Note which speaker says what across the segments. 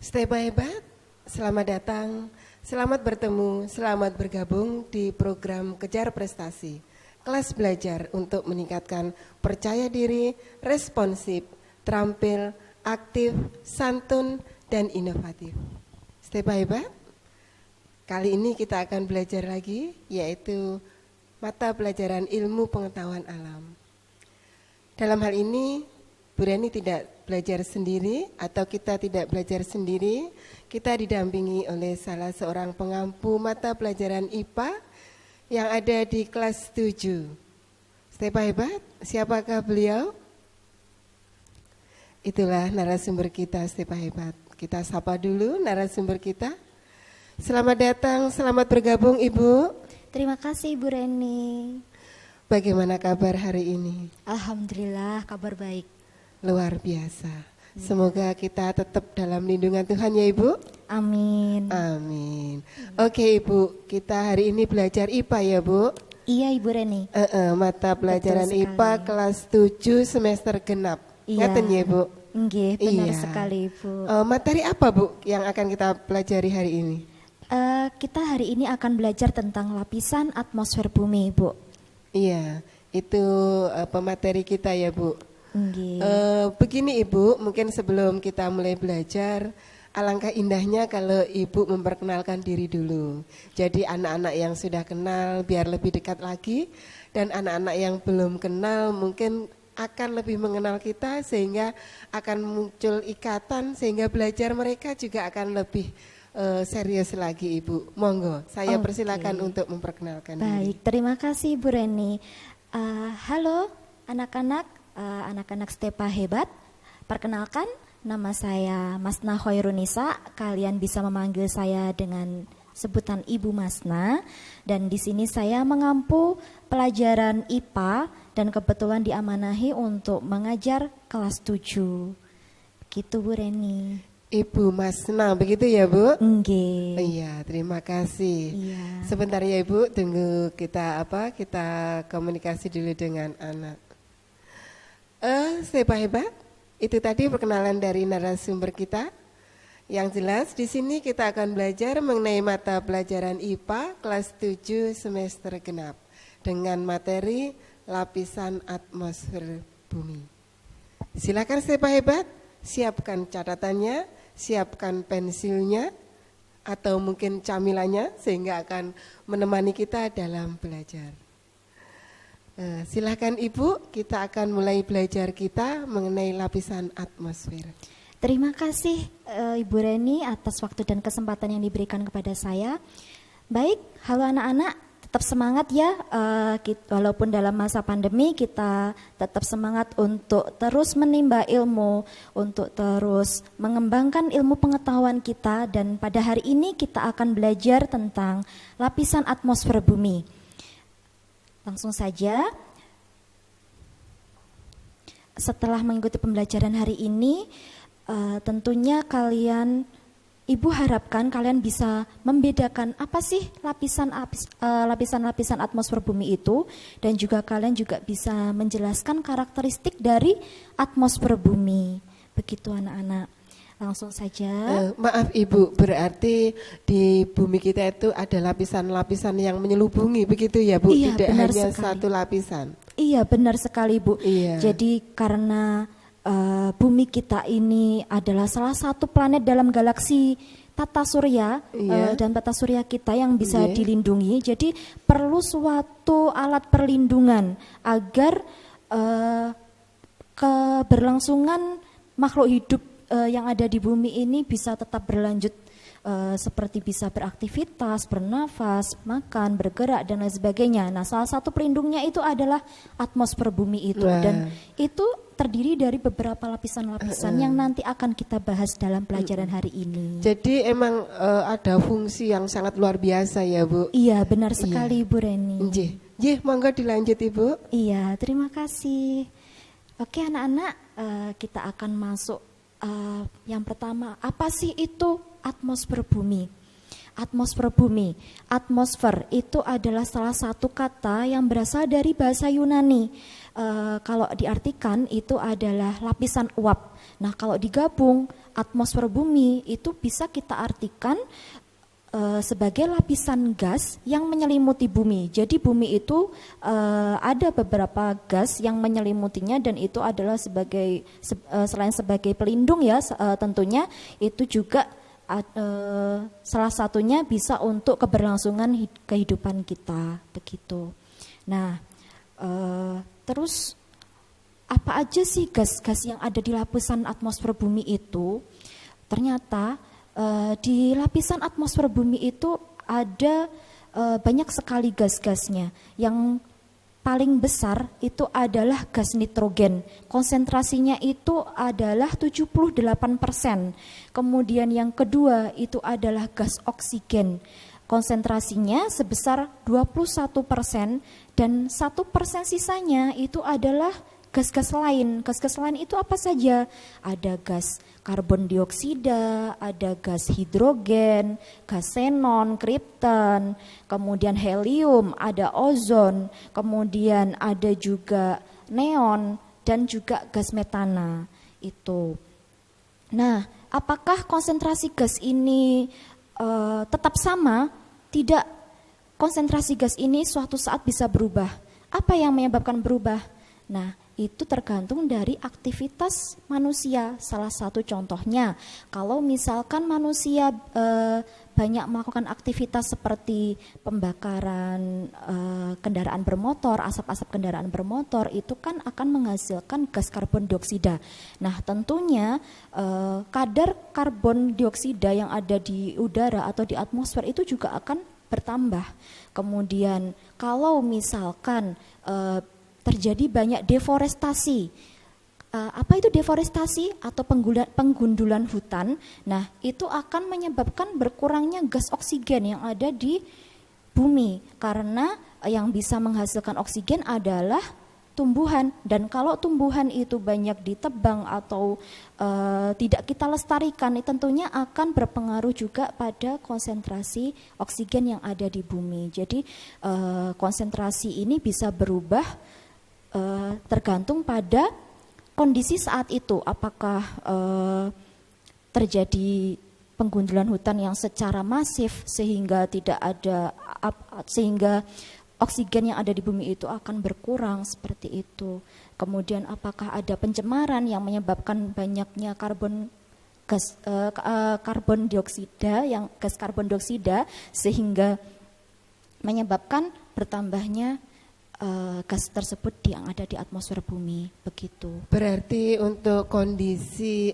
Speaker 1: Steba hebat, selamat datang, selamat bertemu, selamat bergabung di program Kejar Prestasi. Kelas belajar untuk meningkatkan percaya diri, responsif, terampil, aktif, santun, dan inovatif. Steba hebat, kali ini kita akan belajar lagi, yaitu mata pelajaran ilmu pengetahuan alam. Dalam hal ini, Bu Reni tidak belajar sendiri atau kita tidak belajar sendiri, kita didampingi oleh salah seorang pengampu mata pelajaran IPA yang ada di kelas 7. Steba hebat, siapakah beliau? Itulah narasumber kita, Steba hebat. Kita sapa dulu narasumber kita. Selamat datang, selamat bergabung Ibu.
Speaker 2: Terima kasih Ibu Reni.
Speaker 1: Bagaimana kabar hari ini?
Speaker 2: Alhamdulillah kabar baik.
Speaker 1: Luar biasa. Semoga kita tetap dalam lindungan Tuhan ya Ibu.
Speaker 2: Amin.
Speaker 1: Amin. Oke Ibu, kita hari ini belajar IPA ya Bu.
Speaker 2: Iya Ibu Reni.
Speaker 1: Mata pelajaran IPA kelas 7 semester genap.
Speaker 2: Iya.
Speaker 1: Ngaten ya Bu?
Speaker 2: Nggih, benar
Speaker 1: Iya.
Speaker 2: sekali Ibu.
Speaker 1: Materi apa Bu yang akan kita pelajari hari ini?
Speaker 2: Kita hari ini akan belajar tentang lapisan atmosfer bumi Ibu.
Speaker 1: Iya, itu pemateri kita ya Bu.
Speaker 2: Nggih.
Speaker 1: Begini Ibu, mungkin sebelum kita mulai belajar, alangkah indahnya kalau Ibu memperkenalkan diri dulu. Jadi anak-anak yang sudah kenal biar lebih dekat lagi, dan anak-anak yang belum kenal mungkin akan lebih mengenal kita sehingga akan muncul ikatan sehingga belajar mereka juga akan lebih serius lagi Ibu. Monggo, saya persilakan untuk memperkenalkan diri.
Speaker 2: Baik, terima kasih Bu Reni. Halo anak-anak. Anak-anak Steba hebat, perkenalkan nama saya Masna Khairunisa. Kalian bisa memanggil saya dengan sebutan Ibu Masna. Dan di sini saya mengampu pelajaran IPA dan kebetulan diamanahi untuk mengajar kelas 7. Gitu Bu Reni.
Speaker 1: Ibu Masna, begitu ya Bu?
Speaker 2: Nggih.
Speaker 1: Iya, terima kasih.
Speaker 2: Iya.
Speaker 1: Sebentar ya Ibu, tunggu kita komunikasi dulu dengan anak. Steba hebat, itu tadi perkenalan dari narasumber kita. Yang jelas di sini kita akan belajar mengenai mata pelajaran IPA kelas 7 semester genap dengan materi lapisan atmosfer bumi. Silakan Steba hebat, siapkan catatannya, siapkan pensilnya atau mungkin camilannya sehingga akan menemani kita dalam belajar. Silakan Ibu, kita akan mulai belajar kita mengenai lapisan atmosfer.
Speaker 2: Terima kasih Ibu Reni atas waktu dan kesempatan yang diberikan kepada saya. Baik, halo anak-anak, tetap semangat ya. Walaupun dalam masa pandemi kita tetap semangat untuk terus menimba ilmu, untuk terus mengembangkan ilmu pengetahuan kita. Dan pada hari ini kita akan belajar tentang lapisan atmosfer bumi. Langsung saja, setelah mengikuti pembelajaran hari ini, tentunya Ibu harapkan kalian bisa membedakan apa sih lapisan-lapisan atmosfer bumi itu, dan juga kalian juga bisa menjelaskan karakteristik dari atmosfer bumi. Begitu anak-anak. Langsung saja.
Speaker 1: Maaf Ibu, berarti di bumi kita itu ada lapisan-lapisan yang menyelubungi, begitu ya Bu?
Speaker 2: Iya,
Speaker 1: tidak
Speaker 2: benar
Speaker 1: hanya
Speaker 2: sekali.
Speaker 1: satu lapisan.
Speaker 2: Iya, benar sekali Bu.
Speaker 1: Iya.
Speaker 2: Jadi karena bumi kita ini adalah salah satu planet dalam galaksi tata surya,
Speaker 1: Iya.
Speaker 2: dan tata surya kita yang bisa
Speaker 1: Iya.
Speaker 2: dilindungi. Jadi perlu suatu alat perlindungan agar keberlangsungan makhluk hidup yang ada di bumi ini bisa tetap berlanjut, seperti bisa beraktivitas, bernafas, makan, bergerak dan lain sebagainya. Nah, salah satu pelindungnya itu adalah atmosfer bumi itu.
Speaker 1: Wah.
Speaker 2: Dan itu terdiri dari beberapa lapisan-lapisan yang nanti akan kita bahas dalam pelajaran hari ini.
Speaker 1: Jadi emang ada fungsi yang sangat luar biasa ya Bu?
Speaker 2: Iya, benar sekali Ibu Reni.
Speaker 1: Nggih, monggo dilanjut Ibu.
Speaker 2: Iya, terima kasih. Oke anak-anak, kita akan masuk. Yang pertama, apa sih itu atmosfer bumi? atmosfer bumi. Atmosfer itu adalah salah satu kata yang berasal dari bahasa Yunani. Kalau diartikan itu adalah lapisan uap. Nah, kalau digabung atmosfer bumi itu bisa kita artikan sebagai lapisan gas yang menyelimuti bumi. Jadi bumi itu ada beberapa gas yang menyelimutinya, dan itu adalah sebagai selain sebagai pelindung ya, tentunya itu juga salah satunya bisa untuk keberlangsungan kehidupan kita, begitu. Nah, terus apa aja sih gas-gas yang ada di lapisan atmosfer bumi itu? Ternyata di lapisan atmosfer bumi itu ada banyak sekali gas-gasnya. Yang paling besar itu adalah gas nitrogen. Konsentrasinya itu adalah 78%. Kemudian yang kedua itu adalah gas oksigen. Konsentrasinya sebesar 21%, dan 1% sisanya itu adalah gas-gas lain. Gas-gas lain itu apa saja? Ada gas karbon dioksida, ada gas hidrogen, gas xenon, kripton, kemudian helium, ada ozon, kemudian ada juga neon, dan juga gas metana itu. Nah, apakah konsentrasi gas ini tetap sama? Tidak. Konsentrasi gas ini suatu saat bisa berubah. Apa yang menyebabkan berubah? Nah, itu tergantung dari aktivitas manusia. Salah satu contohnya, kalau misalkan manusia banyak melakukan aktivitas seperti pembakaran kendaraan bermotor, asap-asap kendaraan bermotor, itu kan akan menghasilkan gas karbon dioksida. Nah, tentunya kadar karbon dioksida yang ada di udara atau di atmosfer itu juga akan bertambah. Kemudian kalau misalkan terjadi banyak deforestasi. Apa itu deforestasi atau penggundulan hutan? Nah, itu akan menyebabkan berkurangnya gas oksigen yang ada di bumi, karena yang bisa menghasilkan oksigen adalah tumbuhan, dan kalau tumbuhan itu banyak ditebang atau tidak kita lestarikan, tentunya akan berpengaruh juga pada konsentrasi oksigen yang ada di bumi. Jadi konsentrasi ini bisa berubah tergantung pada kondisi saat itu, apakah terjadi penggundulan hutan yang secara masif sehingga tidak ada sehingga oksigen yang ada di bumi itu akan berkurang, seperti itu. Kemudian apakah ada pencemaran yang menyebabkan banyaknya gas karbon dioksida sehingga menyebabkan bertambahnya gas tersebut yang ada di atmosfer bumi, begitu.
Speaker 1: Berarti untuk kondisi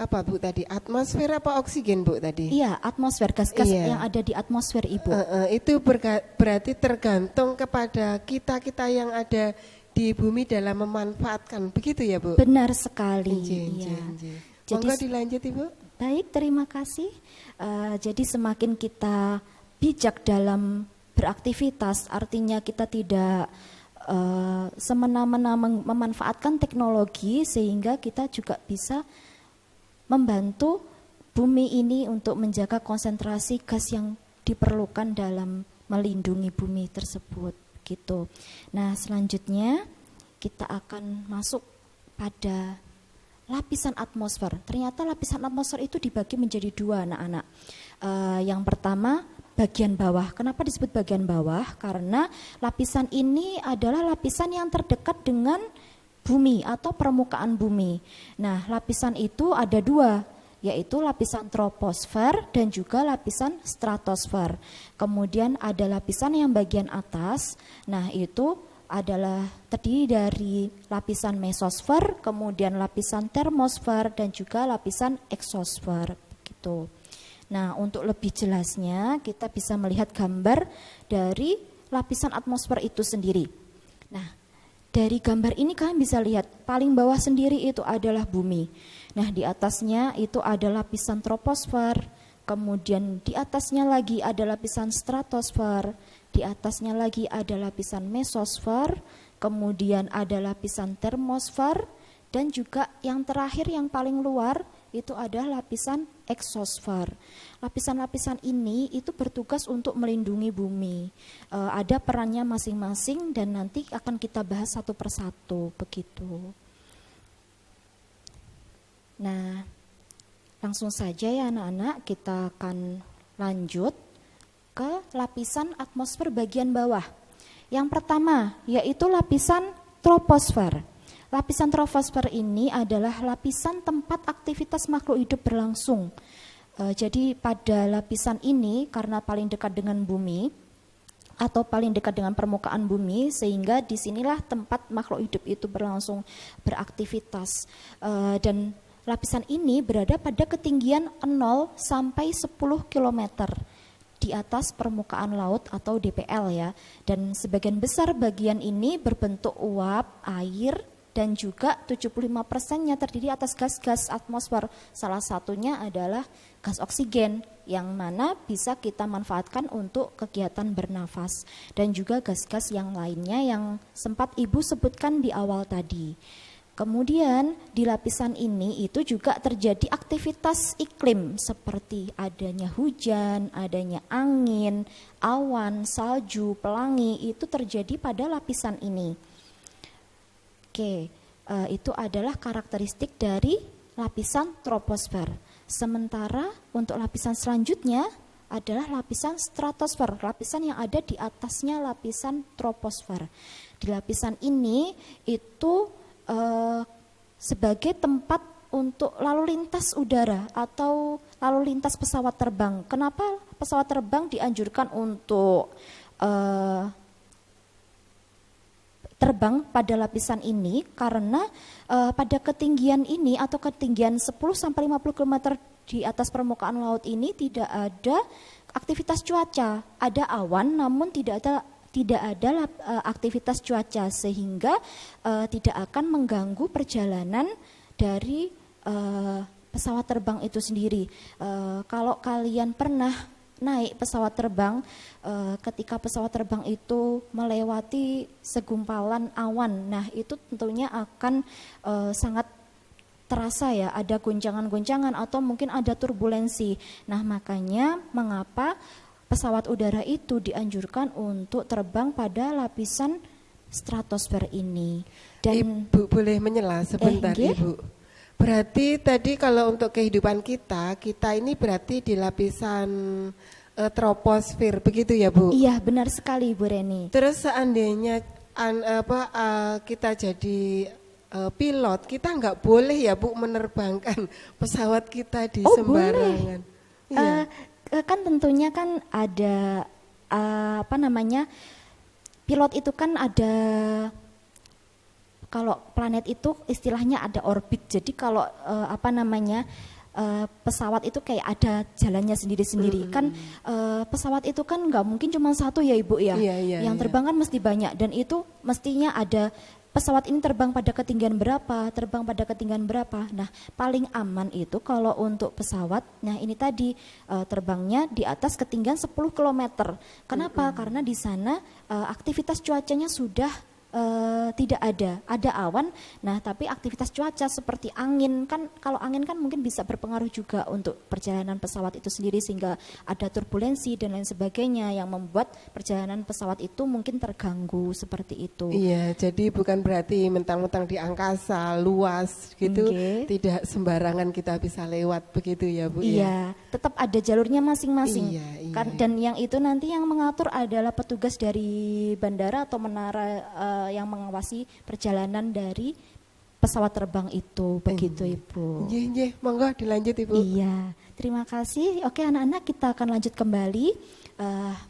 Speaker 1: apa Bu tadi? Atmosfer apa oksigen Bu tadi?
Speaker 2: Iya, atmosfer, gas-gas yang ada di atmosfer Ibu.
Speaker 1: Itu berarti tergantung kepada kita yang ada di bumi dalam memanfaatkan, begitu ya Bu?
Speaker 2: Benar sekali.
Speaker 1: Iya.
Speaker 2: Jadi,
Speaker 1: monggo dilanjut Ibu.
Speaker 2: Baik, terima kasih. Jadi semakin kita bijak dalam beraktivitas, artinya kita tidak semena-mena memanfaatkan teknologi, sehingga kita juga bisa membantu bumi ini untuk menjaga konsentrasi gas yang diperlukan dalam melindungi bumi tersebut, gitu. Nah, selanjutnya kita akan masuk pada lapisan atmosfer. Ternyata lapisan atmosfer itu dibagi menjadi dua, anak-anak. Yang pertama, bagian bawah. Kenapa disebut bagian bawah? Karena lapisan ini adalah lapisan yang terdekat dengan bumi atau permukaan bumi. Nah, lapisan itu ada dua, yaitu lapisan troposfer dan juga lapisan stratosfer. Kemudian ada lapisan yang bagian atas. Nah, itu adalah terdiri dari lapisan mesosfer, kemudian lapisan termosfer, dan juga lapisan eksosfer, begitu. Nah, untuk lebih jelasnya kita bisa melihat gambar dari lapisan atmosfer itu sendiri. Nah, dari gambar ini kalian bisa lihat paling bawah sendiri itu adalah bumi. Nah, di atasnya itu ada lapisan troposfer, kemudian di atasnya lagi ada lapisan stratosfer, di atasnya lagi ada lapisan mesosfer, kemudian ada lapisan termosfer, dan juga yang terakhir yang paling luar itu ada lapisan eksosfer. Lapisan-lapisan ini itu bertugas untuk melindungi bumi. Ada perannya masing-masing dan nanti akan kita bahas satu persatu begitu. Nah, langsung saja ya anak-anak, kita akan lanjut ke lapisan atmosfer bagian bawah. Yang pertama yaitu lapisan troposfer. Lapisan troposfer ini adalah lapisan tempat aktivitas makhluk hidup berlangsung. Jadi pada lapisan ini karena paling dekat dengan bumi atau paling dekat dengan permukaan bumi, sehingga disinilah tempat makhluk hidup itu berlangsung beraktivitas. Dan lapisan ini berada pada ketinggian 0 sampai 10 km di atas permukaan laut atau DPL ya. Dan sebagian besar bagian ini berbentuk uap, air, dan juga 75%-nya terdiri atas gas-gas atmosfer. Salah satunya adalah gas oksigen yang mana bisa kita manfaatkan untuk kegiatan bernafas, dan juga gas-gas yang lainnya yang sempat Ibu sebutkan di awal tadi. Kemudian di lapisan ini itu juga terjadi aktivitas iklim seperti adanya hujan, adanya angin, awan, salju, pelangi, itu terjadi pada lapisan ini. Oke, itu adalah karakteristik dari lapisan troposfer. Sementara untuk lapisan selanjutnya adalah lapisan stratosfer, lapisan yang ada di atasnya lapisan troposfer. Di lapisan ini itu sebagai tempat untuk lalu lintas udara atau lalu lintas pesawat terbang. Kenapa pesawat terbang dianjurkan untuk terbang pada lapisan ini? Karena pada ketinggian ini atau ketinggian 10 sampai 50 km di atas permukaan laut ini tidak ada aktivitas cuaca. Ada awan namun tidak ada aktivitas cuaca, sehingga tidak akan mengganggu perjalanan dari pesawat terbang itu sendiri. Kalau kalian pernah naik pesawat terbang, ketika pesawat terbang itu melewati segumpalan awan, nah itu tentunya akan sangat terasa ya, ada goncangan-goncangan atau mungkin ada turbulensi. Nah makanya mengapa pesawat udara itu dianjurkan untuk terbang pada lapisan stratosfer ini. Dan
Speaker 1: Ibu boleh menyela sebentar Ibu. Berarti tadi kalau untuk kehidupan kita ini berarti di lapisan troposfer, begitu ya Bu?
Speaker 2: Iya benar sekali Bu Reni.
Speaker 1: Terus seandainya kita jadi pilot, kita nggak boleh ya Bu menerbangkan pesawat kita di sembarangan.
Speaker 2: Boleh. Iya. Kan tentunya kan ada pilot itu kan ada, kalau planet itu istilahnya ada orbit. Jadi kalau pesawat itu kayak ada jalannya sendiri-sendiri. Kan pesawat itu kan nggak mungkin cuma satu ya Ibu ya. Yang terbang kan mesti banyak, dan itu mestinya ada pesawat ini terbang pada ketinggian berapa, terbang pada ketinggian berapa. Nah, paling aman itu kalau untuk pesawat, nah ini tadi terbangnya di atas ketinggian 10 km. Kenapa? Karena di sana aktivitas cuacanya sudah tidak ada awan. Nah, tapi aktivitas cuaca seperti angin kan, kalau angin kan mungkin bisa berpengaruh juga untuk perjalanan pesawat itu sendiri, sehingga ada turbulensi dan lain sebagainya yang membuat perjalanan pesawat itu mungkin terganggu seperti itu.
Speaker 1: Iya, jadi bukan berarti mentang-mentang di angkasa luas gitu, tidak sembarangan kita bisa lewat begitu ya Bu.
Speaker 2: Iya, tetap ada jalurnya masing-masing.
Speaker 1: Iya.
Speaker 2: Dan yang itu nanti yang mengatur adalah petugas dari bandara atau menara yang mengawasi perjalanan dari pesawat terbang itu, begitu Ibu.
Speaker 1: Iya, monggo dilanjut Ibu.
Speaker 2: Iya, terima kasih. Oke anak-anak, kita akan lanjut kembali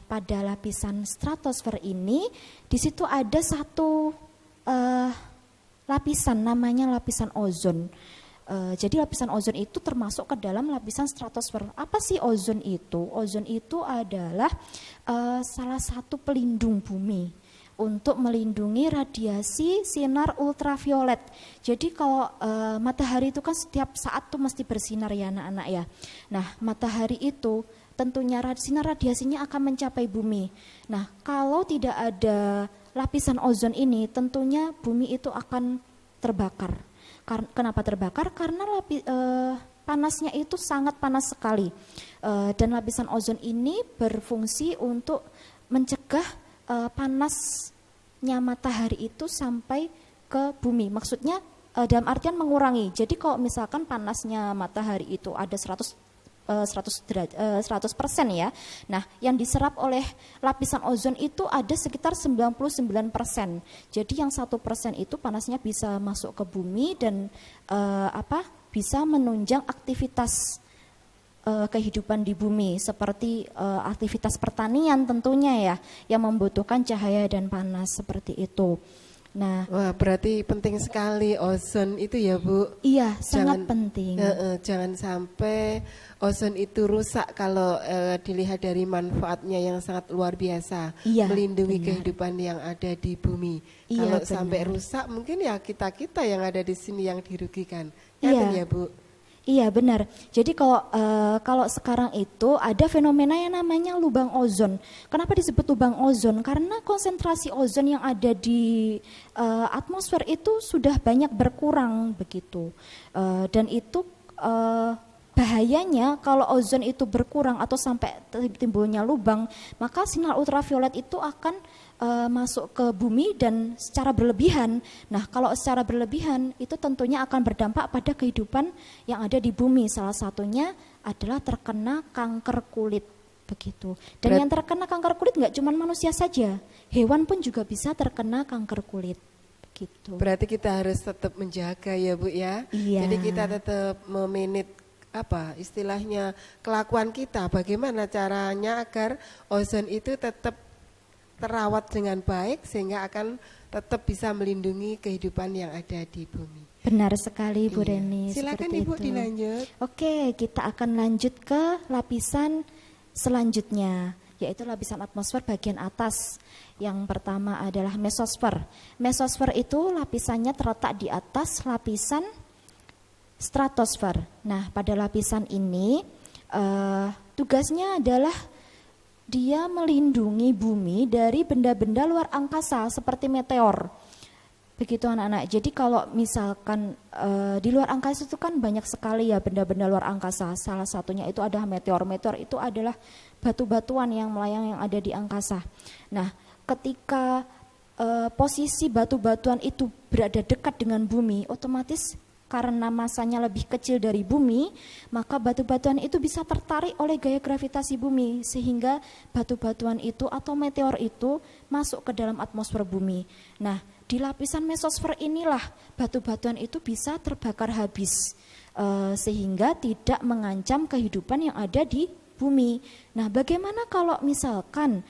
Speaker 2: pada lapisan stratosfer ini. Di situ ada satu lapisan, namanya lapisan ozon. Jadi lapisan ozon itu termasuk ke dalam lapisan stratosfer. Apa sih ozon itu? Ozon itu adalah salah satu pelindung bumi untuk melindungi radiasi sinar ultraviolet. Jadi kalau matahari itu kan setiap saat tuh mesti bersinar ya anak-anak ya. Nah matahari itu tentunya sinar radiasinya akan mencapai bumi. Nah kalau tidak ada lapisan ozon ini, tentunya bumi itu akan terbakar. Kenapa terbakar? Karena panasnya itu sangat panas sekali. Dan lapisan ozon ini berfungsi untuk mencegah panasnya matahari itu sampai ke bumi. Maksudnya dalam artian mengurangi. Jadi kalau misalkan panasnya matahari itu ada 100% ya. Nah, yang diserap oleh lapisan ozon itu ada sekitar 99%. Jadi yang 1% itu panasnya bisa masuk ke bumi dan bisa menunjang aktivitas kehidupan di bumi seperti aktivitas pertanian tentunya ya, yang membutuhkan cahaya dan panas seperti itu. Nah,
Speaker 1: wah, berarti penting sekali ozon itu ya, Bu.
Speaker 2: Iya, sangat penting.
Speaker 1: Jangan sampai ozon itu rusak kalau dilihat dari manfaatnya yang sangat luar biasa,
Speaker 2: Iya,
Speaker 1: melindungi
Speaker 2: benar.
Speaker 1: kehidupan yang ada di bumi.
Speaker 2: Iya,
Speaker 1: Kalau
Speaker 2: benar.
Speaker 1: sampai rusak, mungkin ya kita yang ada di sini yang dirugikan.
Speaker 2: Iya.
Speaker 1: Ya, Bu.
Speaker 2: Iya benar. Jadi kalau sekarang itu ada fenomena yang namanya lubang ozon. Kenapa disebut lubang ozon? Karena konsentrasi ozon yang ada di atmosfer itu sudah banyak berkurang begitu. Dan itu bahayanya kalau ozon itu berkurang atau sampai timbulnya lubang, maka sinar ultraviolet itu akan masuk ke bumi dan secara berlebihan. Nah, kalau secara berlebihan itu tentunya akan berdampak pada kehidupan yang ada di bumi. Salah satunya adalah terkena kanker kulit begitu. Dan yang terkena kanker kulit nggak cuma manusia saja, hewan pun juga bisa terkena kanker kulit. Begitu.
Speaker 1: Berarti kita harus tetap menjaga ya, Bu ya.
Speaker 2: Iya.
Speaker 1: Jadi kita tetap memanage istilahnya kelakuan kita. Bagaimana caranya agar ozon itu tetap terawat dengan baik sehingga akan tetap bisa melindungi kehidupan yang ada di bumi.
Speaker 2: Benar sekali Bu
Speaker 1: Iya.
Speaker 2: Reni.
Speaker 1: Silakan
Speaker 2: seperti
Speaker 1: Ibu
Speaker 2: itu.
Speaker 1: dilanjut.
Speaker 2: Oke, kita akan lanjut ke lapisan selanjutnya, yaitu lapisan atmosfer bagian atas. Yang pertama adalah mesosfer. Mesosfer itu lapisannya terletak di atas lapisan stratosfer. Nah, pada lapisan ini tugasnya adalah dia melindungi bumi dari benda-benda luar angkasa seperti meteor. Begitu anak-anak. Jadi kalau misalkan di luar angkasa itu kan banyak sekali ya benda-benda luar angkasa. Salah satunya itu adalah meteor. Meteor itu adalah batu-batuan yang melayang yang ada di angkasa. Nah, ketika posisi batu-batuan itu berada dekat dengan bumi, otomatis karena masanya lebih kecil dari bumi, maka batu-batuan itu bisa tertarik oleh gaya gravitasi bumi sehingga batu-batuan itu atau meteor itu masuk ke dalam atmosfer bumi. Nah, di lapisan mesosfer inilah batu-batuan itu bisa terbakar habis sehingga tidak mengancam kehidupan yang ada di bumi. Nah, bagaimana kalau misalkan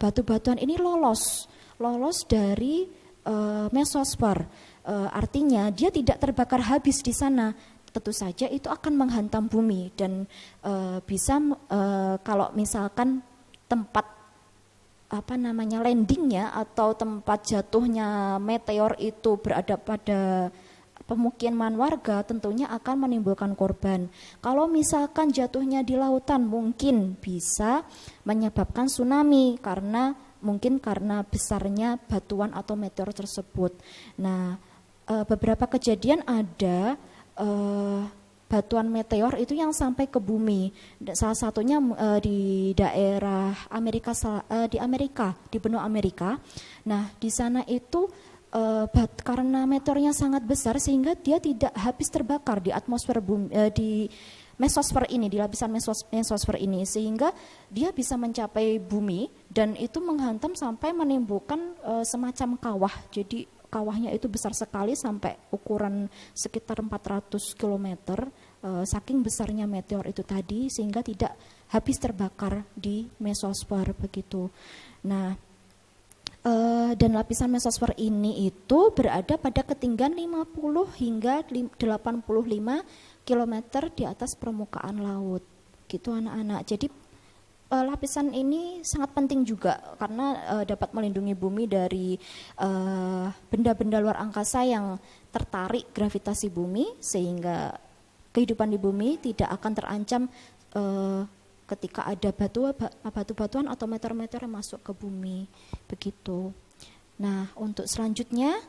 Speaker 2: batu-batuan ini lolos dari mesosfer? Artinya dia tidak terbakar habis di sana, tentu saja itu akan menghantam bumi dan bisa kalau misalkan tempat landingnya atau tempat jatuhnya meteor itu berada pada pemukiman warga, tentunya akan menimbulkan korban. Kalau misalkan jatuhnya di lautan, mungkin bisa menyebabkan tsunami karena besarnya batuan atau meteor tersebut. Nah, beberapa kejadian ada batuan meteor itu yang sampai ke bumi. Salah satunya di daerah di benua Amerika. Nah, di sana itu karena meteornya sangat besar sehingga dia tidak habis terbakar di atmosfer bumi, di mesosfer ini, di lapisan mesosfer ini, sehingga dia bisa mencapai bumi dan itu menghantam sampai menimbulkan semacam kawah. Jadi kawahnya itu besar sekali sampai ukuran sekitar 400 km, saking besarnya meteor itu tadi sehingga tidak habis terbakar di mesosfer begitu. Nah, dan lapisan mesosfer ini itu berada pada ketinggian 50 hingga 85 km di atas permukaan laut. Gitu anak-anak. Jadi lapisan ini sangat penting juga karena dapat melindungi bumi dari benda-benda luar angkasa yang tertarik gravitasi bumi sehingga kehidupan di bumi tidak akan terancam ketika ada batu-batuan atau meteor-meteor yang masuk ke bumi begitu. Nah, untuk selanjutnya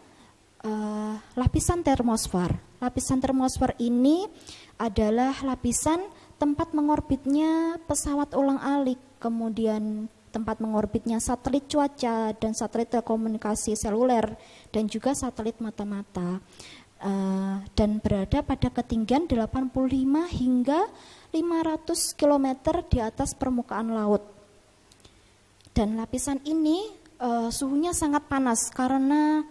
Speaker 2: lapisan termosfer. lapisan termosfer ini adalah lapisan tempat mengorbitnya pesawat ulang-alik, kemudian tempat mengorbitnya satelit cuaca dan satelit telekomunikasi seluler dan juga satelit mata-mata, dan berada pada ketinggian 85 hingga 500 km di atas permukaan laut. Dan lapisan ini suhunya sangat panas karena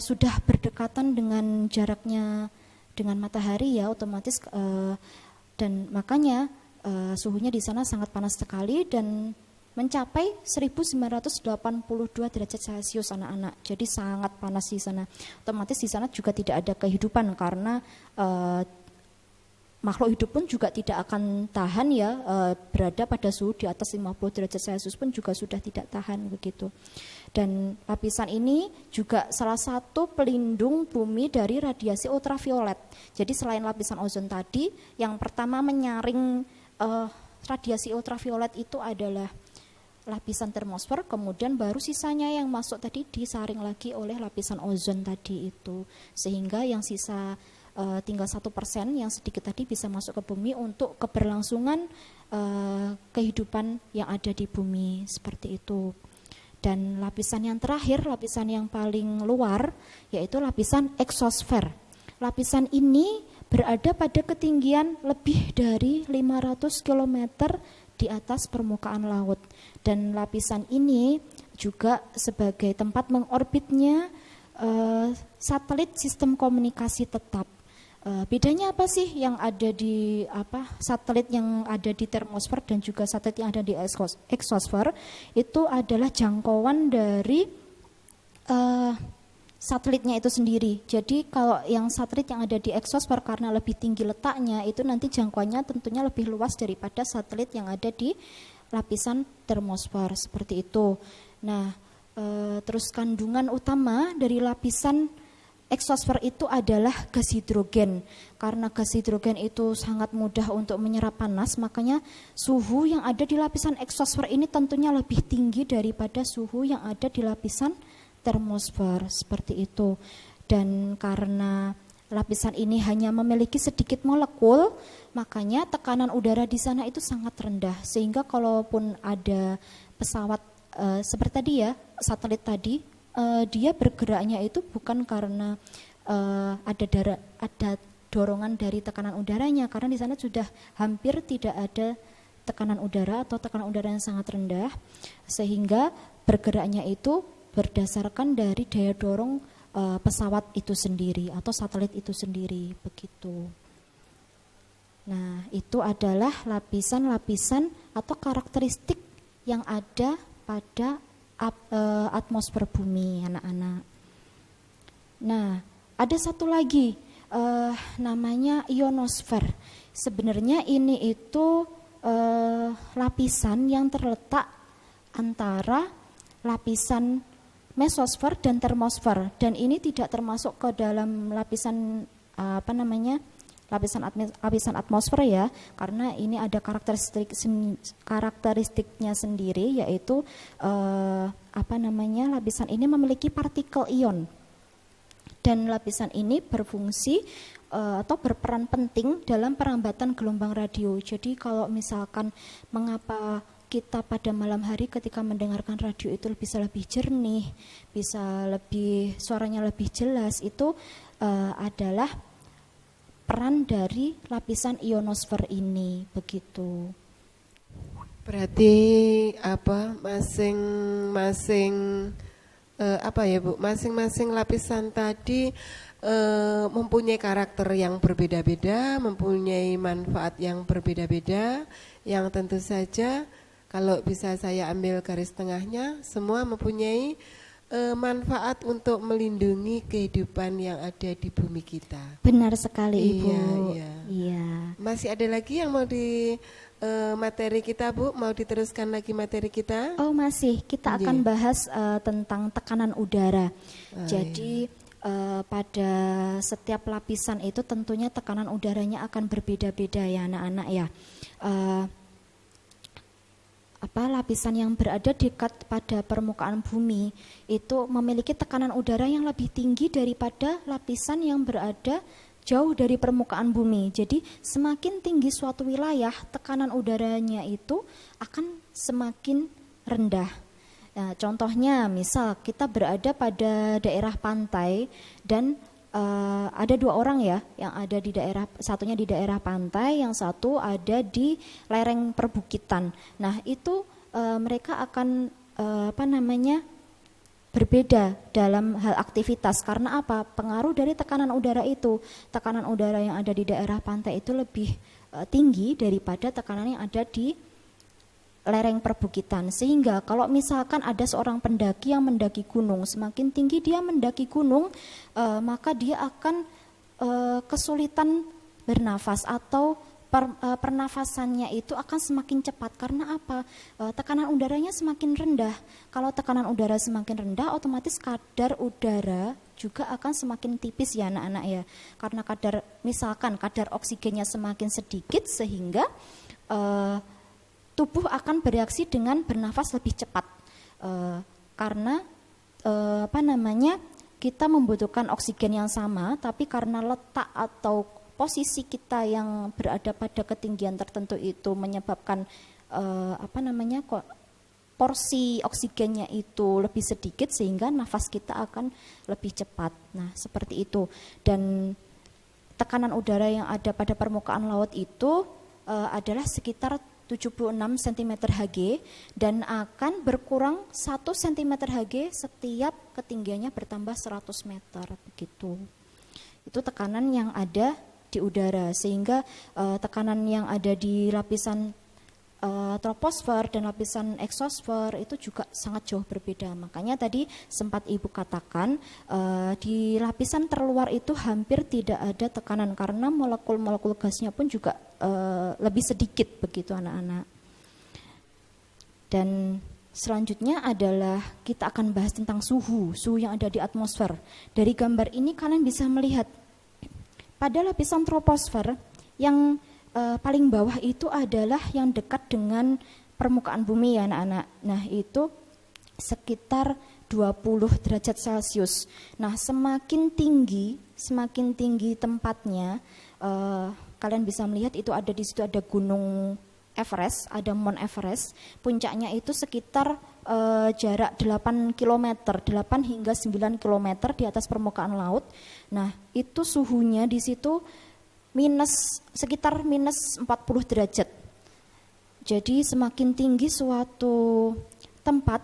Speaker 2: sudah berdekatan dengan jaraknya dengan matahari ya, otomatis dan makanya suhunya di sana sangat panas sekali dan mencapai 1982 derajat Celcius anak-anak. Jadi sangat panas di sana. Otomatis di sana juga tidak ada kehidupan karena makhluk hidup pun juga tidak akan tahan ya, berada pada suhu di atas 50 derajat Celcius pun juga sudah tidak tahan begitu. Dan lapisan ini juga salah satu pelindung bumi dari radiasi ultraviolet. Jadi selain lapisan ozon tadi, yang pertama menyaring radiasi ultraviolet itu adalah lapisan termosfer, kemudian baru sisanya yang masuk tadi disaring lagi oleh lapisan ozon tadi itu, sehingga yang sisa tinggal 1% yang sedikit tadi bisa masuk ke bumi untuk keberlangsungan kehidupan yang ada di bumi seperti itu. Dan lapisan yang terakhir, lapisan yang paling luar, yaitu lapisan eksosfer. Lapisan ini berada pada ketinggian lebih dari 500 km di atas permukaan laut, dan lapisan ini juga sebagai tempat mengorbitnya satelit sistem komunikasi tetap. Bedanya apa sih yang ada di satelit yang ada di termosfer dan juga satelit yang ada di eksosfer? Itu adalah jangkauan dari satelitnya itu sendiri. Jadi kalau yang satelit yang ada di eksosfer karena lebih tinggi letaknya, itu nanti jangkauannya tentunya lebih luas daripada satelit yang ada di lapisan termosfer seperti itu. Nah, terus kandungan utama dari lapisan eksosfer itu adalah gas hidrogen. Karena gas hidrogen itu sangat mudah untuk menyerap panas, makanya suhu yang ada di lapisan eksosfer ini tentunya lebih tinggi daripada suhu yang ada di lapisan termosfer seperti itu. Dan karena lapisan ini hanya memiliki sedikit molekul, makanya tekanan udara di sana itu sangat rendah, sehingga kalaupun ada pesawat seperti tadi ya, satelit tadi, dia bergeraknya itu bukan karena ada dorongan dari tekanan udaranya, karena di sana sudah hampir tidak ada tekanan udara atau tekanan udara yang sangat rendah, sehingga bergeraknya itu berdasarkan dari daya dorong pesawat itu sendiri atau satelit itu sendiri begitu. Nah, itu adalah lapisan-lapisan atau karakteristik yang ada pada atmosfer bumi, anak-anak. Nah, ada satu lagi namanya ionosfer. Sebenarnya ini itu lapisan yang terletak antara lapisan mesosfer dan termosfer, dan ini tidak termasuk ke dalam lapisan lapisan atmosfer ya, karena ini ada karakteristiknya sendiri, yaitu lapisan ini memiliki partikel ion, dan lapisan ini berfungsi atau berperan penting dalam perambatan gelombang radio. Jadi kalau misalkan mengapa kita pada malam hari ketika mendengarkan radio itu bisa lebih jernih, bisa lebih suaranya lebih jelas, itu adalah peran dari lapisan ionosfer ini begitu.
Speaker 1: Berarti masing-masing lapisan tadi mempunyai karakter yang berbeda-beda, mempunyai manfaat yang berbeda-beda, yang tentu saja kalau bisa saya ambil garis tengahnya, semua mempunyai manfaat untuk melindungi kehidupan yang ada di bumi kita.
Speaker 2: Benar sekali, Ibu.
Speaker 1: Iya. Masih ada lagi yang mau di materi kita, Bu? Mau diteruskan lagi materi kita?
Speaker 2: Oh, masih. Kita akan bahas tentang tekanan udara. Jadi pada setiap lapisan itu tentunya tekanan udaranya akan berbeda-beda ya, anak-anak ya. Lapisan yang berada dekat pada permukaan bumi itu memiliki tekanan udara yang lebih tinggi daripada lapisan yang berada jauh dari permukaan bumi. Jadi semakin tinggi suatu wilayah, tekanan udaranya itu akan semakin rendah. Nah, contohnya misal kita berada pada daerah pantai dan ada 2 orang ya yang ada di daerah, satunya di daerah pantai, yang satu ada di lereng perbukitan. Nah itu mereka akan berbeda dalam hal aktivitas. Karena apa? Pengaruh dari tekanan udara itu. Tekanan udara yang ada di daerah pantai itu lebih tinggi daripada tekanan yang ada di lereng perbukitan. Sehingga kalau misalkan ada seorang pendaki yang mendaki gunung, semakin tinggi dia mendaki gunung, maka dia akan kesulitan bernafas atau pernafasannya itu akan semakin cepat. Karena apa? Tekanan udaranya semakin rendah. Kalau tekanan udara semakin rendah, otomatis kadar udara juga akan semakin tipis ya anak-anak ya. Karena misalkan kadar oksigennya semakin sedikit, sehingga tubuh akan bereaksi dengan bernafas lebih cepat. Karena kita membutuhkan oksigen yang sama, tapi karena letak atau posisi kita yang berada pada ketinggian tertentu itu menyebabkan porsi oksigennya itu lebih sedikit, sehingga nafas kita akan lebih cepat. Nah, seperti itu. Dan tekanan udara yang ada pada permukaan laut itu adalah sekitar 76 cm Hg dan akan berkurang 1 cm Hg setiap ketinggiannya bertambah 100 meter begitu. Itu tekanan yang ada di udara, sehingga tekanan yang ada di lapisan troposfer dan lapisan eksosfer itu juga sangat jauh berbeda. Makanya tadi sempat Ibu katakan di lapisan terluar itu hampir tidak ada tekanan, karena molekul-molekul gasnya pun juga lebih sedikit begitu anak-anak. Dan selanjutnya adalah kita akan bahas tentang suhu yang ada di atmosfer. Dari gambar ini kalian bisa melihat pada lapisan troposfer yang paling bawah itu adalah yang dekat dengan permukaan bumi ya anak-anak. Nah itu sekitar 20 derajat Celcius. Nah semakin tinggi tempatnya, kalian bisa melihat itu ada di situ ada gunung Everest, ada Mount Everest. Puncaknya itu sekitar jarak 8 km, 8 hingga 9 km di atas permukaan laut. Nah itu suhunya di situ sekitar minus 40 derajat. Jadi semakin tinggi suatu tempat,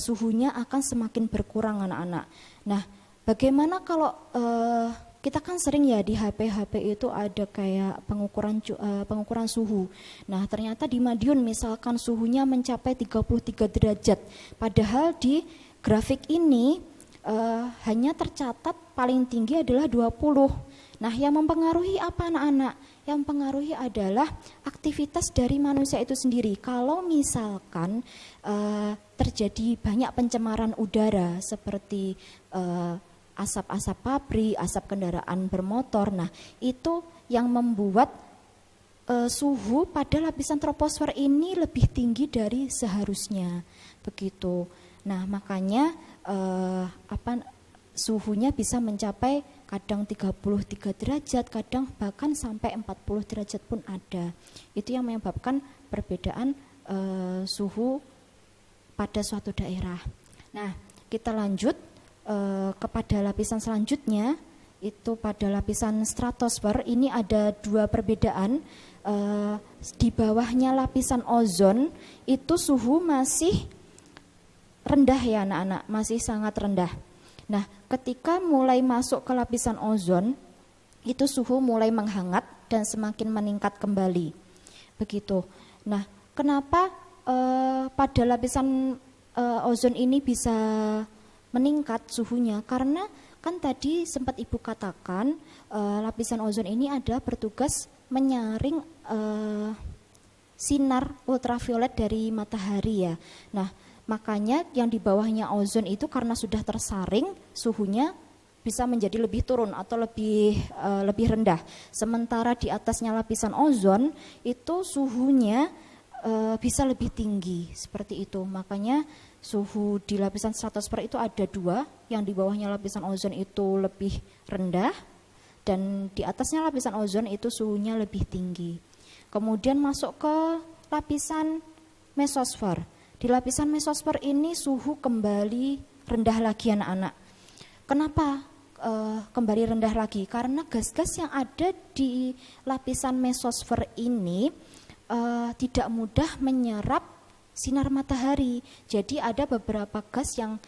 Speaker 2: suhunya akan semakin berkurang anak-anak. Nah, bagaimana kalau kita kan sering ya di HP itu ada kayak pengukuran suhu. Nah, ternyata di Madiun misalkan suhunya mencapai 33 derajat. Padahal di grafik ini hanya tercatat paling tinggi adalah 20. Nah, yang mempengaruhi apa anak-anak? Yang mempengaruhi adalah aktivitas dari manusia itu sendiri. Kalau misalkan terjadi banyak pencemaran udara seperti asap-asap pabrik, asap kendaraan bermotor, nah itu yang membuat suhu pada lapisan troposfer ini lebih tinggi dari seharusnya. Begitu. Nah, makanya suhunya bisa mencapai kadang 33 derajat, kadang bahkan sampai 40 derajat pun ada. Itu yang menyebabkan perbedaan suhu pada suatu daerah. Nah, kita lanjut kepada lapisan selanjutnya, itu pada lapisan stratosfer. Ini ada 2 perbedaan. Di bawahnya lapisan ozon itu suhu masih rendah ya anak-anak, masih sangat rendah. Nah, ketika mulai masuk ke lapisan ozon, itu suhu mulai menghangat dan semakin meningkat kembali. Begitu. Nah, kenapa pada lapisan ozon ini bisa meningkat suhunya? Karena kan tadi sempat Ibu katakan lapisan ozon ini adalah bertugas menyaring sinar ultraviolet dari matahari ya. Nah, makanya yang di bawahnya ozon itu karena sudah tersaring, suhunya bisa menjadi lebih turun atau lebih rendah. Sementara di atasnya lapisan ozon itu suhunya bisa lebih tinggi, seperti itu. Makanya suhu di lapisan stratosfer itu ada 2, yang di bawahnya lapisan ozon itu lebih rendah, dan di atasnya lapisan ozon itu suhunya lebih tinggi. Kemudian masuk ke lapisan mesosfer. Di lapisan mesosfer ini suhu kembali rendah lagi anak-anak. Kenapa kembali rendah lagi? Karena gas-gas yang ada di lapisan mesosfer ini tidak mudah menyerap sinar matahari. Jadi ada beberapa gas yang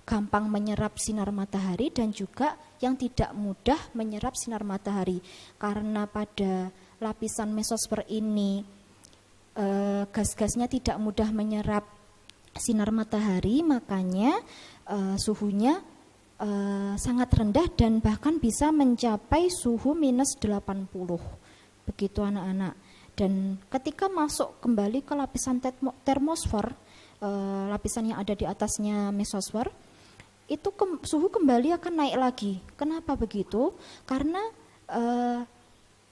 Speaker 2: gampang menyerap sinar matahari dan juga yang tidak mudah menyerap sinar matahari. Karena pada lapisan mesosfer ini gas-gasnya tidak mudah menyerap sinar matahari, makanya suhunya sangat rendah dan bahkan bisa mencapai suhu minus 80. Begitu anak-anak. Dan ketika masuk kembali ke lapisan termosfer, lapisan yang ada di atasnya mesosfer, itu suhu kembali akan naik lagi. Kenapa begitu? Karena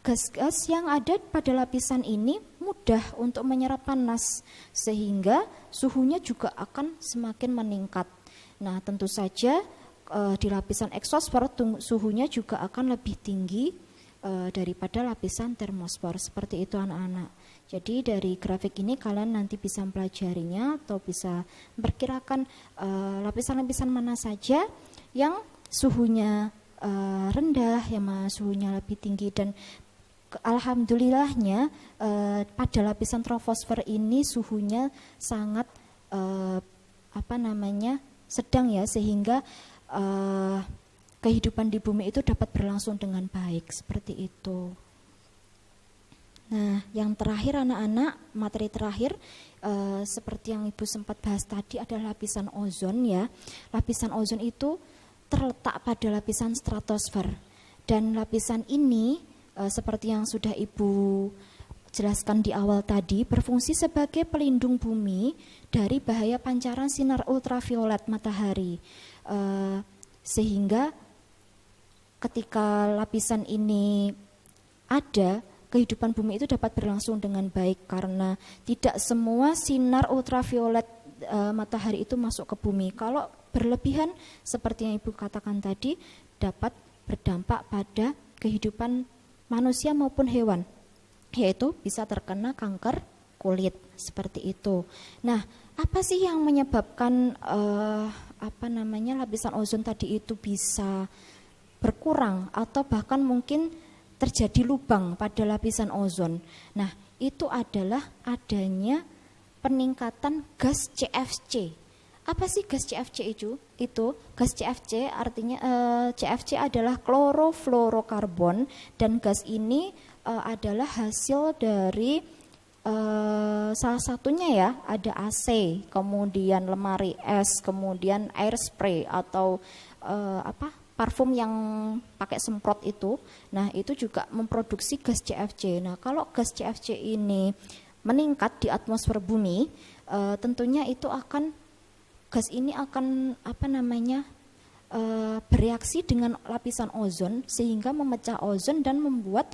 Speaker 2: gas-gas yang ada pada lapisan ini mudah untuk menyerap panas, sehingga suhunya juga akan semakin meningkat. Nah, tentu saja di lapisan eksosfer suhunya juga akan lebih tinggi daripada lapisan termosfer. Seperti itu anak-anak. Jadi dari grafik ini kalian nanti bisa mempelajarinya atau bisa memperkirakan lapisan-lapisan mana saja yang suhunya rendah, yang mana suhunya lebih tinggi. Dan alhamdulillahnya pada lapisan troposfer ini suhunya sangat sedang ya, sehingga kehidupan di bumi itu dapat berlangsung dengan baik, seperti itu. Nah, yang terakhir anak-anak, materi terakhir seperti yang Ibu sempat bahas tadi adalah lapisan ozon ya. Lapisan ozon itu terletak pada lapisan stratosfer, dan lapisan ini seperti yang sudah Ibu jelaskan di awal tadi, berfungsi sebagai pelindung bumi dari bahaya pancaran sinar ultraviolet matahari, sehingga ketika lapisan ini ada, kehidupan bumi itu dapat berlangsung dengan baik karena tidak semua sinar ultraviolet matahari itu masuk ke bumi. Kalau berlebihan seperti yang Ibu katakan tadi, dapat berdampak pada kehidupan manusia maupun hewan, yaitu bisa terkena kanker kulit, seperti itu. Nah, apa sih yang menyebabkan lapisan ozon tadi itu bisa berkurang atau bahkan mungkin terjadi lubang pada lapisan ozon? Nah, itu adalah adanya peningkatan gas CFC. Apa sih gas CFC itu? Gas CFC artinya CFC adalah klorofluorokarbon, dan gas ini adalah hasil dari salah satunya ya, ada AC, kemudian lemari es, kemudian air spray atau parfum yang pakai semprot itu. Nah, itu juga memproduksi gas CFC. Nah, kalau gas CFC ini meningkat di atmosfer bumi, tentunya itu gas ini akan bereaksi dengan lapisan ozon sehingga memecah ozon dan membuat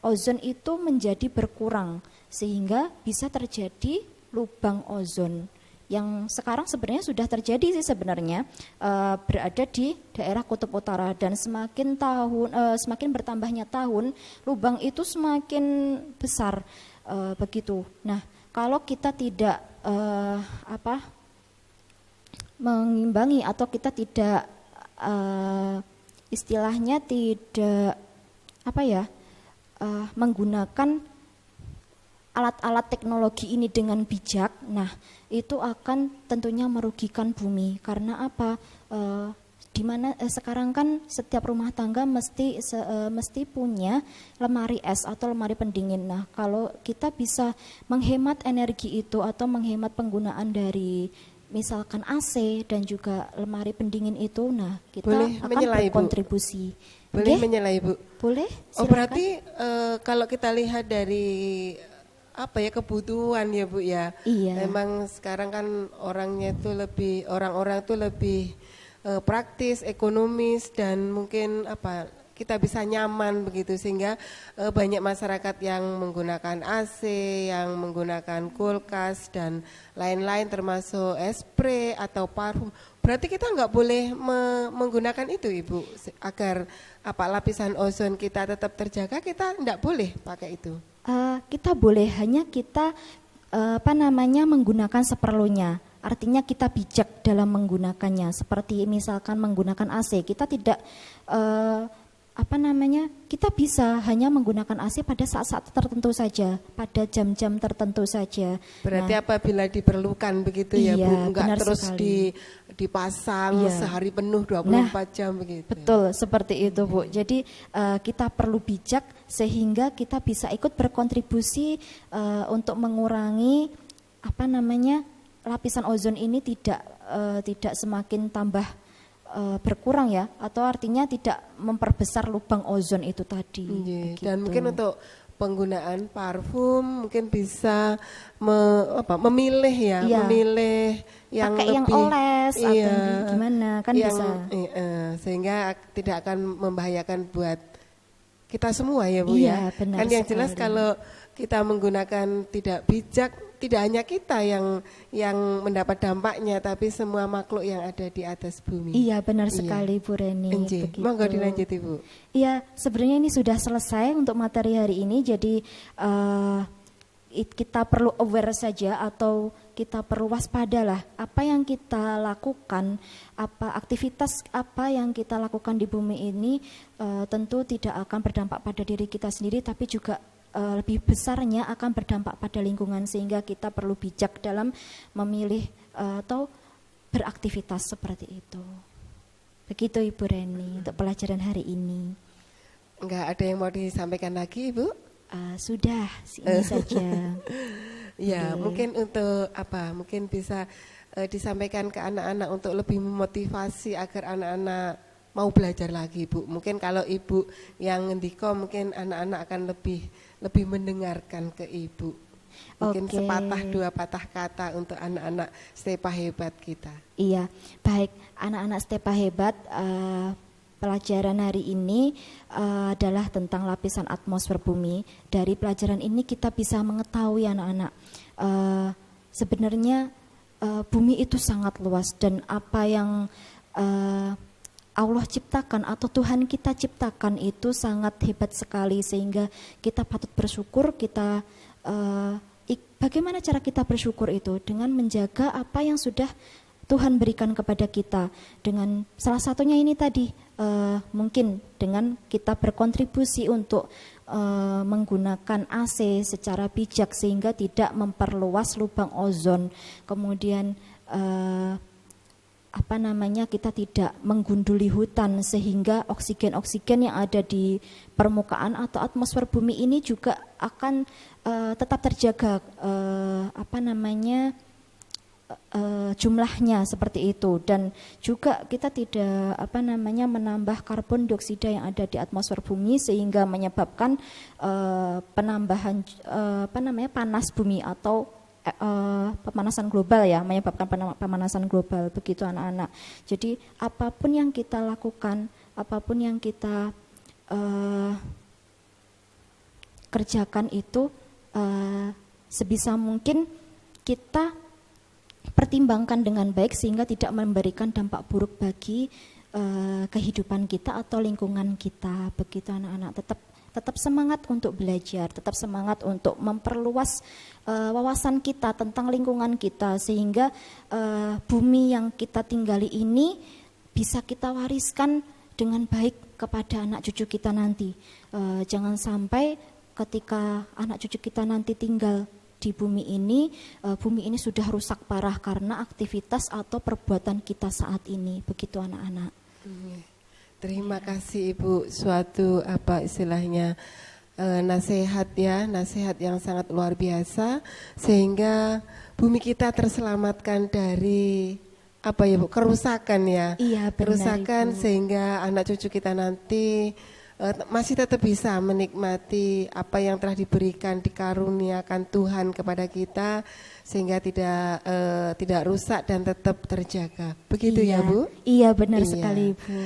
Speaker 2: ozon itu menjadi berkurang, sehingga bisa terjadi lubang ozon yang sekarang sebenarnya sudah terjadi sih sebenarnya, berada di daerah kutub utara, dan semakin bertambahnya tahun, lubang itu semakin besar, begitu. Nah, kalau kita tidak mengimbangi atau kita tidak istilahnya tidak menggunakan alat-alat teknologi ini dengan bijak, nah itu akan tentunya merugikan bumi. Karena apa? Dimana sekarang kan setiap rumah tangga mesti punya lemari es atau lemari pendingin. Nah, kalau kita bisa menghemat energi itu atau menghemat penggunaan dari misalkan AC dan juga lemari pendingin itu, nah kita akan berkontribusi.
Speaker 1: Boleh menyela Ibu?
Speaker 2: Boleh, silakan.
Speaker 1: Oh, berarti kalau kita lihat dari kebutuhan ya Bu ya.
Speaker 2: Iya.
Speaker 1: Memang sekarang kan orang-orang itu lebih praktis, ekonomis, dan mungkin kita bisa nyaman begitu, sehingga banyak masyarakat yang menggunakan AC, yang menggunakan kulkas dan lain-lain termasuk spray atau parfum. Berarti kita nggak boleh menggunakan itu Ibu, agar lapisan ozon kita tetap terjaga, kita nggak boleh pakai itu.
Speaker 2: Kita boleh, hanya kita menggunakan seperlunya. Artinya kita bijak dalam menggunakannya. Seperti misalkan menggunakan AC, kita tidak kita bisa hanya menggunakan AC pada saat-saat tertentu saja, pada jam-jam tertentu saja.
Speaker 1: Berarti apabila diperlukan begitu ya Bu, enggak terus dipasang sehari penuh 24 jam begitu.
Speaker 2: Betul, seperti itu Bu. Jadi kita perlu bijak sehingga kita bisa ikut berkontribusi untuk mengurangi lapisan ozon ini tidak semakin tambah berkurang ya, atau artinya tidak memperbesar lubang ozon itu tadi.
Speaker 1: Dan mungkin untuk penggunaan parfum mungkin bisa memilih ya, memilih yang
Speaker 2: pakai
Speaker 1: lebih
Speaker 2: yang oles atau gimana kan yang, bisa.
Speaker 1: Sehingga tidak akan membahayakan buat kita semua ya Bu
Speaker 2: ya.
Speaker 1: Kan yang jelas kalau kita menggunakan tidak bijak, tidak hanya kita yang mendapat dampaknya, tapi semua makhluk yang ada di atas bumi.
Speaker 2: Iya, benar sekali Bu Reni.
Speaker 1: Monggo dilanjut Ibu.
Speaker 2: Iya, sebenarnya ini sudah selesai untuk materi hari ini. Jadi kita perlu aware saja, atau kita perlu waspadalah apa yang kita lakukan, aktivitas apa yang kita lakukan di bumi ini tentu tidak akan berdampak pada diri kita sendiri, tapi juga lebih besarnya akan berdampak pada lingkungan, sehingga kita perlu bijak dalam memilih atau beraktivitas seperti itu. Begitu Ibu Reni untuk pelajaran hari ini.
Speaker 1: Enggak ada yang mau disampaikan lagi Ibu?
Speaker 2: Sudah, ini saja.
Speaker 1: Ya, mungkin untuk mungkin bisa disampaikan ke anak-anak untuk lebih memotivasi agar anak-anak mau belajar lagi Bu. Mungkin kalau Ibu yang ngendiko, mungkin anak-anak akan lebih mendengarkan ke Ibu. Mungkin sepatah dua patah kata untuk anak-anak Stepa Hebat kita.
Speaker 2: Iya, baik anak-anak Stepa Hebat, pelajaran hari ini adalah tentang lapisan atmosfer bumi. Dari pelajaran ini kita bisa mengetahui anak-anak, sebenarnya bumi itu sangat luas, dan apa yang Allah ciptakan atau Tuhan kita ciptakan itu sangat hebat sekali, sehingga kita patut bersyukur. Bagaimana cara kita bersyukur itu? Dengan menjaga apa yang sudah Tuhan berikan kepada kita. Dengan salah satunya ini tadi, mungkin dengan kita berkontribusi untuk menggunakan AC secara bijak sehingga tidak memperluas lubang ozon. Kemudian kita tidak menggunduli hutan sehingga oksigen-oksigen yang ada di permukaan atau atmosfer bumi ini juga akan tetap terjaga jumlahnya seperti itu, dan juga kita tidak menambah karbon dioksida yang ada di atmosfer bumi sehingga menyebabkan penambahan panas bumi atau pemanasan global ya, menyebabkan pemanasan global, begitu anak-anak. Jadi apapun yang kita lakukan, apapun yang kita kerjakan itu sebisa mungkin kita pertimbangkan dengan baik sehingga tidak memberikan dampak buruk bagi kehidupan kita atau lingkungan kita. Begitu anak-anak, tetap semangat untuk belajar, tetap semangat untuk memperluas wawasan kita tentang lingkungan kita, sehingga bumi yang kita tinggali ini bisa kita wariskan dengan baik kepada anak cucu kita nanti. Jangan sampai ketika anak cucu kita nanti tinggal di bumi ini sudah rusak parah karena aktivitas atau perbuatan kita saat ini. Begitu anak-anak.
Speaker 1: Terima kasih Ibu, suatu nasihat yang sangat luar biasa, sehingga bumi kita terselamatkan dari kerusakan ya.
Speaker 2: Iya, benar,
Speaker 1: kerusakan
Speaker 2: Ibu.
Speaker 1: Sehingga anak cucu kita nanti masih tetap bisa menikmati apa yang telah diberikan, dikaruniakan Tuhan kepada kita, sehingga tidak rusak dan tetap terjaga. Begitu ya Bu?
Speaker 2: Iya benar
Speaker 1: Iya.
Speaker 2: sekali Bu.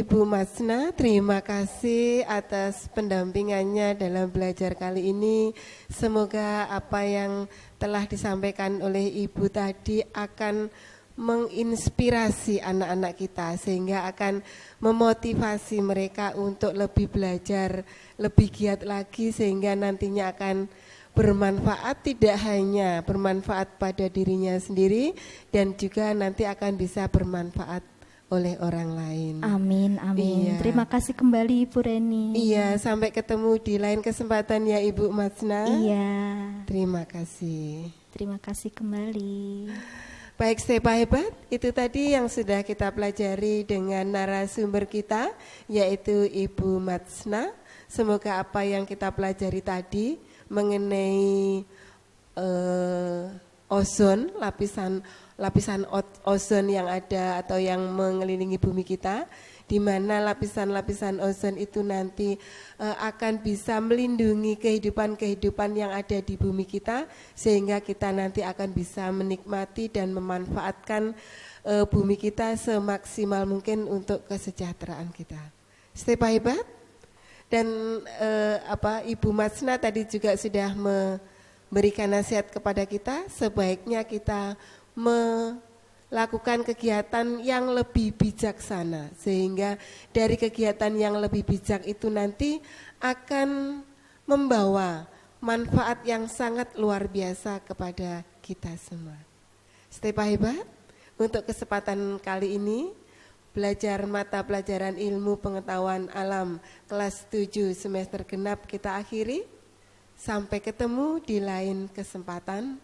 Speaker 1: Ibu Matsna, terima kasih atas pendampingannya dalam belajar kali ini. Semoga apa yang telah disampaikan oleh Ibu tadi akan menginspirasi anak-anak kita, sehingga akan memotivasi mereka untuk lebih belajar, lebih giat lagi, sehingga nantinya akan bermanfaat, tidak hanya bermanfaat pada dirinya sendiri, dan juga nanti akan bisa bermanfaat oleh orang lain.
Speaker 2: Amin, amin.
Speaker 1: Iya.
Speaker 2: Terima kasih kembali Ibu Reni.
Speaker 1: Iya, sampai ketemu di lain kesempatan ya Ibu Matsna.
Speaker 2: Iya.
Speaker 1: Terima kasih.
Speaker 2: Terima kasih kembali.
Speaker 1: Baik, Sepa Hebat, itu tadi yang sudah kita pelajari dengan narasumber kita, yaitu Ibu Matsna. Semoga apa yang kita pelajari tadi mengenai ozon, lapisan ozon yang ada atau yang mengelilingi bumi kita, di mana lapisan-lapisan ozon itu nanti akan bisa melindungi kehidupan-kehidupan yang ada di bumi kita, sehingga kita nanti akan bisa menikmati dan memanfaatkan bumi kita semaksimal mungkin untuk kesejahteraan kita. Stay hebat. Dan Ibu Matsna tadi juga sudah memberikan nasihat kepada kita, sebaiknya kita melakukan kegiatan yang lebih bijaksana, sehingga dari kegiatan yang lebih bijak itu nanti akan membawa manfaat yang sangat luar biasa kepada kita semua. Stay hebat. Untuk kesempatan kali ini, belajar mata pelajaran ilmu pengetahuan alam kelas 7 semester genap kita akhiri. Sampai ketemu di lain kesempatan,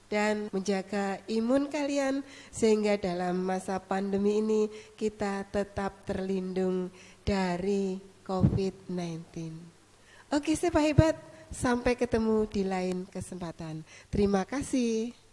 Speaker 1: dan menjaga imun kalian sehingga dalam masa pandemi ini kita tetap terlindung dari COVID-19. Oke, Sepa Hebat, sampai ketemu di lain kesempatan. Terima kasih.